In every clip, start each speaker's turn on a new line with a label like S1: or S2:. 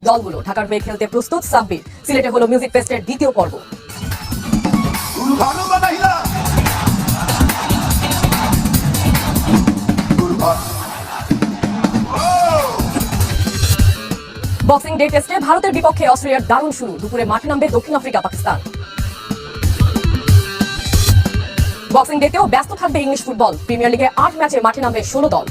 S1: দলগুলো ঢাকার হয়ে খেলতে প্রস্তুত সাব্বির। সিলেটে হলো মিউজিক ফেস্টের দ্বিতীয় পর্ব। বক্সিং ডে টেস্টে ভারতের বিপক্ষে অস্ট্রেলিয়ার দারুণ শুরু। দুপুরে মাঠে নামবে দক্ষিণ আফ্রিকা পাকিস্তান। বক্সিং ডেতেও ব্যস্ত থাকবে ইংলিশ ফুটবল। প্রিমিয়ার লিগে 8 ম্যাচে মাঠে নামবে 16 দল।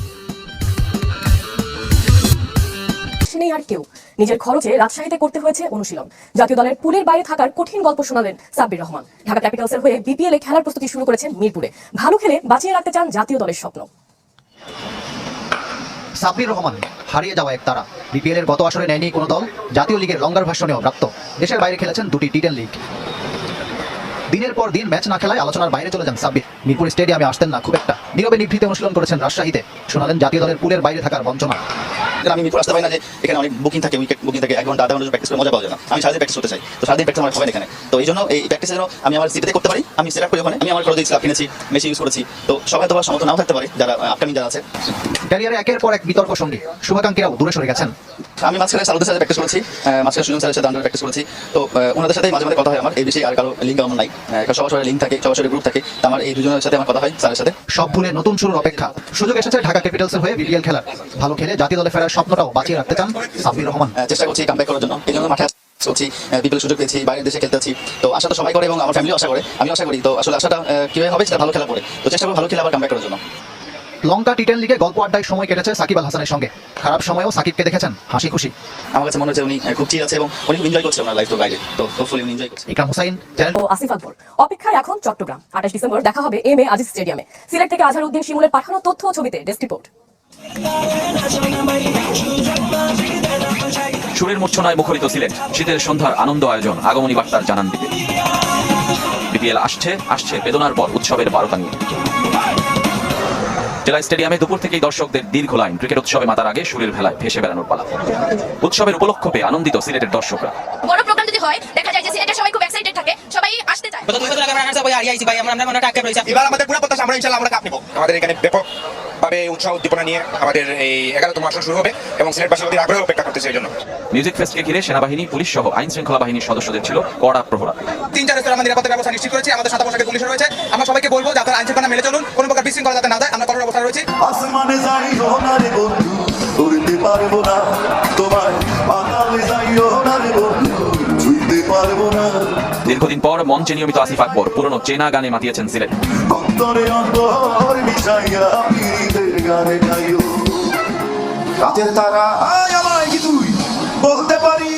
S1: নেই আর কেউ, নিজের খরচে রাজশাহীতে করতে হয়েছে অনুশীলন। জাতীয় দলের পুলের বাইরে থাকার কঠিন গল্প শোনালেন সাব্বির রহমান। ঢাকা ক্যাপিটালসের হয়ে বিপিএল এ খেলার প্রস্তুতি শুরু করেছেন মিরপুরে। ভালো খেলে বাঁচিয়ে রাখতে চান জাতীয় দলের স্বপ্ন।
S2: সাব্বির রহমান হারিয়ে যাওয়া এক তারা। বিপিএল এর গত আসরে নেয়নি কোনো দল, জাতীয় লিগের লঙ্গার ভার্সনেও প্রাপ্ত। দেশের বাইরে খেলেছেন 2টি টি10 লিগ। দিনের পর দিন ম্যাচ না খেলায় আলোচনার বাইরে চলে যান সাব্বির। মিরপুর স্টেডিয়ামে আসতেন না খুব একটা। নীরবে নিভৃতে অনুশীলন করেছেন রাজশাহীতে। শোনালেন জাতীয় দলের পুলের বাইরে থাকার বঞ্চনা।
S3: আমি মিরপুর আসতে পারি না, যে এখানে অনেক বুকিং থাকে, উইকেট বুকিং থাকে, 1 ঘন্টা 1/2 ঘন্টা প্র্যাকটিস করে মজা পাওয়া যায় না। আমি সারাদিন প্র্যাকটিস করতে চাই, তো সারাদিন প্র্যাকটিস আমার হবে এখানে। তো এই জন্য এই প্র্যাকটিসের জন্য আমি আমার সিটিতে করতে পারি, আমি সেট আপ করি ওখানে। আমি আমার খরচে স্ল্যাব কিনেছি, মেশিন ইউজ করেছি। তো সবাই তো সমর্থ নাও থাকতে পারে, যারা আপকামিং যারা আছে।
S2: ক্যারিয়ারে একের পর এক বিতর্ক সঙ্গী শুভাকাঙ্ক্ষীরাও দূরে সরে গেছেন।
S3: আমি মাঝখানে সালুদের সাথে প্র্যাকটিস করেছি, মাঝখানে সুজন স্যারের সাথে প্র্যাকটিস করেছি। তো ওনাদের সাথে মাঝে মাঝে কথা হয় আমার। এই বিষয়ে আর কারো লিঙ্ক আমার নাই, সবার সবার লিঙ্ক থাকে, সবার সবার গ্রুপ থাকে। তো আমার এই দুজনের সাথে আমার কথা হয় স্যারের সাথে।
S2: সব ভুলে নতুন শুরুর অপেক্ষা। সুযোগ এসেছে ঢাকা ক্যাপিটালসের হয়ে বিপিএল খেলার। ভালো খেলে জাতীয় দলে ফেরার স্বপ্নটাও বাঁচিয়ে রাখতে চান সাব্বির রহমান।
S3: চেষ্টা করছি কামব্যাক করার জন্য, এই জন্য মাঠে করছি। বিপিএল সুযোগ পেয়েছি, বাইরের দেশে খেলতে আছি। তো আশা তো সবাই করে এবং আমার ফ্যামিলিও আশা করে, আমি আশা করি। তো আসলে আশাটা কিভাবে হবে সেটা ভালো খেলা পড়ে। তো চেষ্টা করবো ভালো খেলে আবার কামব্যাক করার জন্য।
S2: লঙ্কা টি10 লিগে গল্প আড্ডায় সময় কেটেছে সাকিব আল হাসানের সঙ্গে। খারাপ সময়েও সাকিবকে দেখেছেন হাসি খুশি।
S3: আমার কাছে মনে হচ্ছে উনি খুব চিল আছে এবং উনি এনজয় করছে ওনার লাইফ তো বাইরে। তো হোপফুলি উনি এনজয় করছে।
S2: ইকরাম হোসাইন চ্যানেল
S1: ও আসিফ আকবর। অপেক্ষায় এখন চট্টগ্রাম। 28 ডিসেম্বর দেখা হবে এম এ আজিজ স্টেডিয়ামে। সিলেট থেকে আজহারউদ্দিন শিমুলের পাঠানো তথ্য ও ছবিতে ডেস্ক রিপোর্ট।
S4: সুরের মূর্ছনায় মুখরিত সিলেট। শীতের সন্ধ্যার আনন্দ আয়োজন, আগমনী বার্তার জানান দিতে। বিপিএল আসছে বেদনার পর উৎসবের বারোটা নিয়ে। জেলা স্টেডিয়ামে দুপুর থেকেই দর্শকদের দীর্ঘ লাইন। ক্রিকেট উৎসবে মাতার আগে সুরের ভেলায় ভেসে বেড়ানোর পালা। উৎসবের উপলক্ষ পেয়ে আনন্দিত সিলেটের দর্শকরা।
S5: বড় প্রোগ্রাম যদি হয়, দেখা যায় যে সিলেটের সবাই খুব এক্সাইটেড থাকে, সবাই আসতে চায়।
S6: গত 2 বছর আগে আমরা রানার্স আপ হয়ে আইছি ভাই, আমরা টাকা রয়েছে।
S7: এবার আমাদের পুরো প্রত্যাশা আমরা ইনশাআল্লাহ আমরা কাপ নিব। আমাদের এখানে ব্যাপকভাবে উৎসাহ উদ্দীপনা নিয়ে আমাদের এই 11তম আসর শুরু হবে এবং সিলেটবাসী অধীর আগ্রহে অপেক্ষা করতেছে। এই জন্য
S4: মিউজিক ফেস্টকে ঘিরে সেনাবাহিনী, পুলিশ সহ আইন শৃঙ্খলা বাহিনীর সদস্যদের ছিল কড়া প্রহরা।
S7: 3-4 স্তরে আমরা নিরাপত্তা ব্যবস্থা নিশ্চিত করেছি। আমাদের সাদা পোশাকে পুলিশ রয়েছে। আমরা সবাইকে বলবো যাতে আইন শৃঙ্খলা মেনে চলুন, কোনো প্রকার বিশৃঙ্খলা যাতে না যায়। আমরা কঠোর অবস্থায় রয়েছি।
S8: আসমানে যাইও না রে বন্ধু, উড়তে পারবো না তোমার। পাতালে যাইও না রে বন্ধু, ছুঁইতে পারবো না।
S4: দীর্ঘদিন পর মঞ্চে নিয়মিত আসিফ আকবর পুরনো চেনা গানে মাতিয়েছেন সিলেট।
S8: অন্তরে অন্তর মিশাইয়া পীড়িতের গানে গাইও। রাতের তারা আয় আমায় কি তুই বলতে পারি,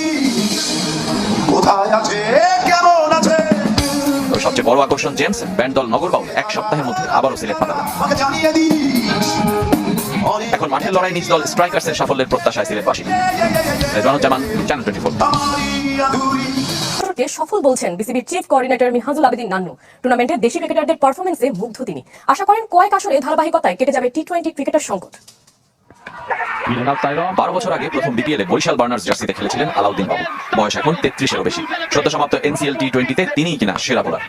S8: কোথায় আছে কেমন আছে।
S4: সবচেয়ে বড় আকর্ষণ জেমস ব্যান্ড দল নগরবাউল 1 সপ্তাহের মধ্যে আবারও সিলেট পাঠাবে।
S8: আমাকে জানিয়ে দিই।
S4: এখন মাঠের লড়াই নিজ দল স্ট্রাইকার্সের সাফল্যের প্রত্যাশায় সিলেটবাসী। রেজওয়ানুল জামান, চ্যানেল 24।
S1: সফল বলছেন বিসিবির চিফ কোঅর্ডিনেটর মিনহাজুল আবেদিন নান্নু। টুর্নামেন্টে দেশি ক্রিকেটারদের পারফরমেন্সে মুগ্ধ তিনি। আশা করেন কয়েক আসরে ধারাবাহিকতায় কেটে যাবে টি20 ক্রিকেটার সংকট।
S4: 12 বছর আগে প্রথম বিপিএলে বরিশাল বার্নার্স জার্সিতে খেলেছিলেন আলাউদ্দিন বাবু। বয়স এখন 33-এরও বেশি। সদ্য সমাপ্ত এনসিএল টি20তে তিনিই কিনা সেরা বোলার।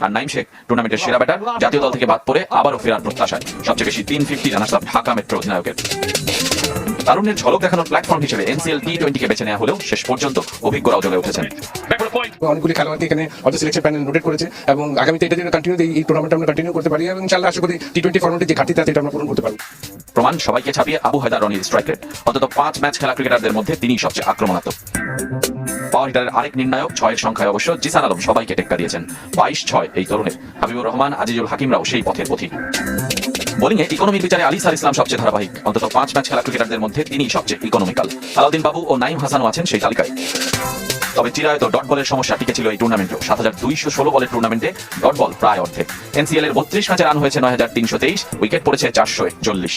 S4: আর নাইম শেখ টুর্নামেন্টের সেরা ব্যাটার। জাতীয় দল থেকে বাদ পড়ে আবারও ফেরার প্রত্যাশায়। সবচেয়ে বেশি 350 রানার্স আপ ঢাকা মেট্রো অধিনায়কের। তারুণ্যের ঝলক দেখানোর প্ল্যাটফর্ম হিসেবে এনসিএল টি20কে বেছে নেওয়া হলেও শেষ পর্যন্ত অভিজ্ঞরাও জ্বলে উঠেছেন।
S9: অনেকগুলি খেলোয়াড়কে এখানে আমাদের সিলেকশন প্যানেল নোটেট করেছে এবং আগামীতে এটা যেন কন্টিনিউ এই টুর্নামেন্ট আমরা কন্টিনিউ করতে পারি এবং ইনশাআল্লাহ আশা করি টি20 ফরম্যাটে যে ঘাটতিটা আছে এটা আমরা পূরণ করতে পারব।
S4: প্রমাণ সবাইকে ছাপিয়ে আবু হায়দার রনির স্ট্রাইক রেট। অন্তত 5 ম্যাচ খেলা ক্রিকেটারদের মধ্যে তিনিই সবচেয়ে আক্রমণাত্মক। পাওয়ার হিটারের আরেক নির্ণায়ক 6-এর সংখ্যায় অবশ্য জিসান আলম সবাইকে টেক্কা দিয়েছেন। 22-6 এই তরুণের। হাবিবুর রহমান, আজিজুল হাকিমরাও সেই পথের পথিক। বোলিংয়ে ইকোনমির বিচারে আলী সার ইসলাম সবচেয়ে ধারাবাহিক। অন্তত 5 ম্যাচ খেলা ক্রিকেটারদের মধ্যে তিনিই সবচেয়ে ইকোনমিক্যাল। আলাউদ্দিন বাবু ও নাইম হাসানও আছেন সেই তালিকায়। তবে চিরায়ত ডট বলের সমস্যা টিকেছিল এই টুর্নামেন্টেও। 7216 বলের টুর্নামেন্টে ডট বল প্রায় অর্ধেক। এনসিএল এর 32 ম্যাচে রান হয়েছে 9323, উইকেট পড়েছে 441।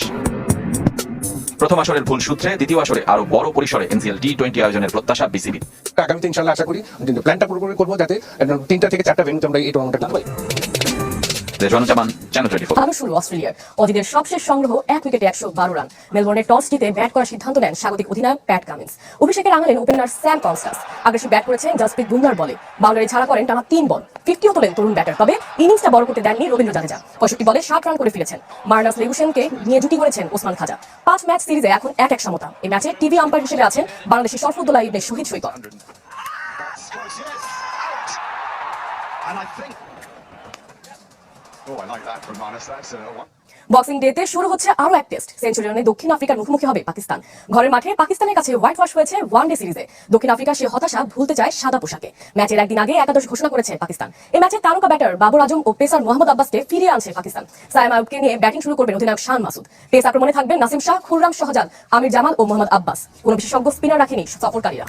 S4: প্রথম আসরের ভুল সূত্রে দ্বিতীয় আসরে আরো বড় পরিসরে এনসিএল টি20 আয়োজনের প্রত্যাশা বিসিবি।
S9: আগামীতে ইনশাআল্লাহ আশা করি প্ল্যানটা পুরোপুরি করবো যাতে 3টা থেকে 4টা ভেন্যুতে আমরা এই টুর্নামেন্টটা খেলতে পারি।
S4: রেজওয়ানুজ্জামান, চ্যানেল 24।
S1: আরো শুরু অস্ট্রেলিয়ার অজিদের সবশেষ সংগ্রহ 1 উইকেটে 112 রান। মেলবোর্নে টস জিতে ব্যাট করার সিদ্ধান্ত নেন স্বাগতিক অধিনায়ক প্যাট কামিন্স। অভিষেকে রাঙালেন ওপেনার স্যাম কনস্টাস। আগ্রাসী ব্যাট করেছেন জসপ্রীত বুমরার বলে, বাউন্ডারি ছাড়া করেন টানা 3 বল। 50ও তোলেন তরুণ ব্যাটার, তবে ইনিংসটা বড় করতে দেননি রবীন্দ্র জাদেজা। 65 বলে 60 রান করে ফিরেছেন। মার্নাস লেগুসেনকে নিয়ে জুটি করেছেন ওসমান খাজা। 5 ম্যাচ সিরিজে এখন 1-1 সমতা। এই ম্যাচে টিভি আম্পায়ার হিসেবে আছেন বাংলাদেশের শরফুদ্দোল্লাহ ইবনে শহীদ সৈকত। বক্সিং ডেতে শুরু হচ্ছে আরো এক টেস্ট। সেঞ্চুরিয়ানে দক্ষিণ আফ্রিকার মুখোমুখি হবে পাকিস্তান। ঘরের মাঠে পাকিস্তানের কাছে হোয়াইট ওয়াশ হয়েছে ওয়ানডে সিরিজে। দক্ষিণ আফ্রিকা সে হতাশা ভুলতে চায় সাদা পোশাকে। ম্যাচের একদিন আগে একাদশ ঘোষণা করেছে পাকিস্তান। এই ম্যাচে তারকা ব্যাটার বাবর আজম ও পেসার মোহাম্মদ আব্বাসকে ফিরিয়ে আনছে পাকিস্তান। সায়েম আইয়ুবকে নিয়ে ব্যাটিং শুরু করবেন অধিনায়ক শান মাসুদ। পেস আক্রমণে থাকবেন নাসিম শাহ, খুররাম শাহজাদ, আমির জামাল ও মোহাম্মদ আব্বাস। কোনো বিশেষজ্ঞ স্পিনার রাখেনি সফরকারীরা।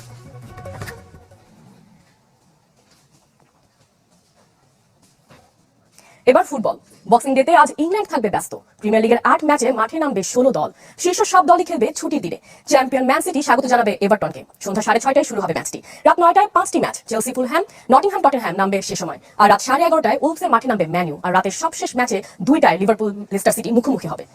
S1: এবার ফুটবল। বক্সিং ডেতে আজ ইংল্যান্ড থাকবে ব্যস্ত। প্রিমিয়ার লিগের 8 ম্যাচে মাঠে নামবে 16 দল। শীর্ষ সব দলই খেলবে ছুটির দিনে। চ্যাম্পিয়ন ম্যান সিটি স্বাগত জানাবে এভারটনকে। সন্ধ্যা 6:30টায় শুরু হবে ম্যাচটি। রাত 9টায় 5টি match. Chelsea, Fulham, Nottingham, Tottenham নামবে সে সময়। আর রাত 11:30টায় উলফসের মাঠে নামবে ম্যান ইউ। আর রাতের সবশেষ ম্যাচে 2টায় লিভারপুল, লেস্টার সিটি মুখোমুখি হবে।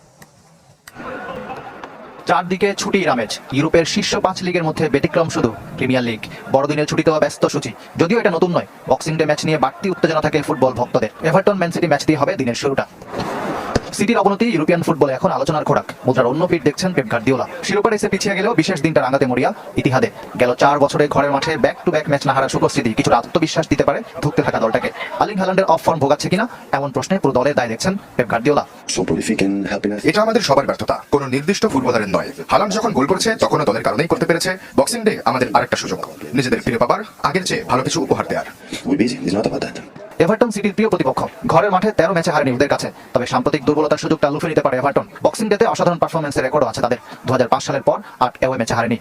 S2: চারদিকে ছুটির আমেজ। ইউরোপের শীর্ষ 5 লিগের মধ্যে ব্যতিক্রম শুধু প্রিমিয়ার লিগ। বড়দিনের ছুটিতেও ব্যস্ত সূচি। যদিও এটা নতুন নয়, বক্সিং ডে ম্যাচ নিয়ে বাড়তি উত্তেজনা থাকে ফুটবল ভক্তদের। এভারটন ম্যান সিটি ম্যাচ দিয়ে হবে দিনের শুরুটা। সিটির অবনতি ইউরোপিয়ান ফুটবলে এখন আলোচনার খোরাক। মুদ্রার অন্য পিঠ দেখছেন পেপ গার্দিওলা। শিরোপা রেসে পিছিয়ে গেলেও বিশেষ দিনটা রাঙাতে মরিয়া ইতিহাদে। গেল 4 বছরে ঘরের মাঠে ব্যাক টু ব্যাক ম্যাচ না হারার সুখস্মৃতি কিছুটা আত্মবিশ্বাস দিতে পারে ধুঁকতে থাকা দলটাকে। আর্লিং হাল্যান্ডের অফ ফর্ম ভোগাচ্ছে কিনা এমন প্রশ্নে পুরো দলের দায় দেখছেন পেপ গার্দিওলা।
S10: এটা আমাদের সবার ব্যর্থতা, কোনো নির্দিষ্ট ফুটবলারের নয়। হালান্ড যখন গোল করেছে তখনও দলের কারণেই করতে পেরেছে। বক্সিং ডে আমাদের আরেকটা সুযোগ, নিজেদের ফিরে পাবার, আগের চেয়ে ভালো কিছু উপহার দেওয়ার।
S2: এভারটন সিটির প্রিয় প্রতিপক্ষ। ঘরের মাঠে 13 ম্যাচে হারেনি ওদের কাছে, তবে সাম্প্রতিক দুর্বলতার সুযোগটা লুফে নিতে পারে এভারটন। বক্সিং ডেতে অসাধারণ পারফরমেন্সের রেকর্ডও আছে তাদের। 2005 সালের পর 8 অ্যাওয়ে ম্যাচে হারেনি।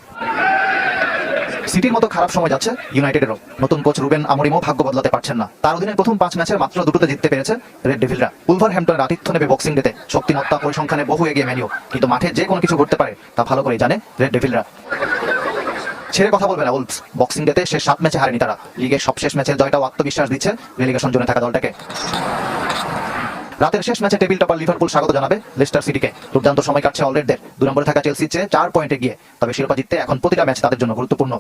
S2: সিটির মতো খারাপ সময় যাচ্ছে ইউনাইটেডেরও। নতুন কোচ রুবেন আমরিমও ভাগ্য বদলাতে পারছেন না। তার অধীনে প্রথম 5 ম্যাচের মাত্র 2টোতে জিততে পেরেছে রেড ডেভিলরা। উলভারহ্যাম্পটনের আতিথ্য নেবে বক্সিং ডেতে। শক্তিমত্তা, পরিসংখ্যানে বহু এগিয়ে ম্যান ইউ, কিন্তু মাঠে যে কোনো কিছু ঘটতে পারে তা ভালো করেই জানে রেড ডেভিলরা। ছেড়ে কথা বলবে না উলভস। বক্সিং ডেতে শেষ 7 ম্যাচে হারেনি তারা। লিগের সবশেষ ম্যাচের জয়টাও আত্মবিশ্বাস দিচ্ছে রেলিগেশন জোনে থাকা দলটাকে। রাতের শেষ ম্যাচে টেবিল টপার লিভারপুল স্বাগত জানাবে লেস্টার সিটিকে। দুর্দান্ত সময় কাটছে অলরেডদের। 2 নম্বরে থাকা চেলসির চেয়ে 4 পয়েন্টে গিয়ে, তবে শিরোপা জিততে এখন প্রতিটা ম্যাচ তাদের জন্য গুরুত্বপূর্ণ।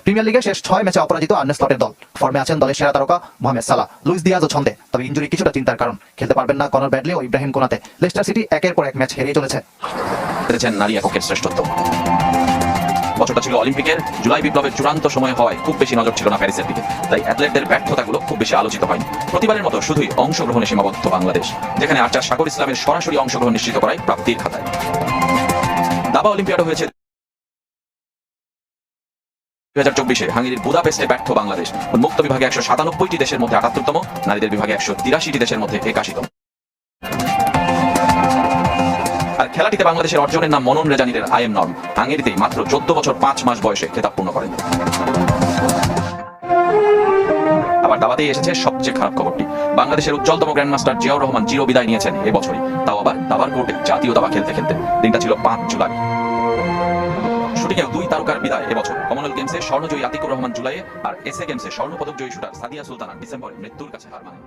S2: প্রিমিয়ার লিগে শেষ 6 ম্যাচে অপরাজিত আর্নে স্লটের দল। ফর্মে আছেন দলের সেরা তারকা মোহামেদ সালাহ, লুইস দিয়াজ ও ছন্দে। তবে ইনজুরি কিছুটা চিন্তার কারণ। খেলতে পারবেন না কনর ব্র্যাডলি ও ইব্রাহিম কোনাতে। লেস্টার সিটি একের পর এক ম্যাচ হেরিয়ে চলেছে।
S4: নারী এককের শ্রেষ্ঠত্ব। বছরটা ছিল অলিম্পিকের। জুলাই বিপ্লবের চূড়ান্ত সময় হওয়ায় খুব বেশি নজর ছিল না প্যারিসের দিকে, তাই অ্যাথলেটদের ব্যর্থতাগুলো খুব বেশি আলোচিত হয়নি। প্রতিবারের মতো শুধুই অংশগ্রহণে সীমাবদ্ধ বাংলাদেশ, যেখানে আর্চার সাগর ইসলামের সরাসরি অংশগ্রহণ নিশ্চিত করায় প্রাপ্তির খাতায়। দাবা অলিম্পিয়াডও হয়েছে 2024-এ হাঙ্গেরির বুদাপেস্টে ব্যর্থ বাংলাদেশ। উন্মুক্ত বিভাগে 197টি দেশের মধ্যে 78তম, নারীদের বিভাগে 183টি দেশের মধ্যে 81তম। আর খেলাটিতে বাংলাদেশের অর্জনের নাম মনন রেজানির আইএম নর্ম। হাঙ্গেরিতেই মাত্র 14 বছর 5 মাস বয়সে খেতাব পূর্ণ করেন। আবার দাবাতেই এসেছে সবচেয়ে খারাপ খবরটি। বাংলাদেশের উজ্জ্বলতম গ্র্যান্ডমাস্টার জিয়াউর রহমান চির বিদায় নিয়েছেন এবছরই, তাও আবার দাবার কোর্টে জাতীয় দাবা খেলতে খেলতে। দিনটা ছিল 5 জুলাই। শুটিংয়েও 2 তারকার বিদায় এবছর। কমনওয়েলথ গেমসে স্বর্ণজয়ী আতিকুর রহমান জুলাইয়ে আর এসএ গেমসে স্বর্ণপদক জয়ী শুটার সাদিয়া সুলতানা ডিসেম্বরে মৃত্যুর কাছে হার মানে।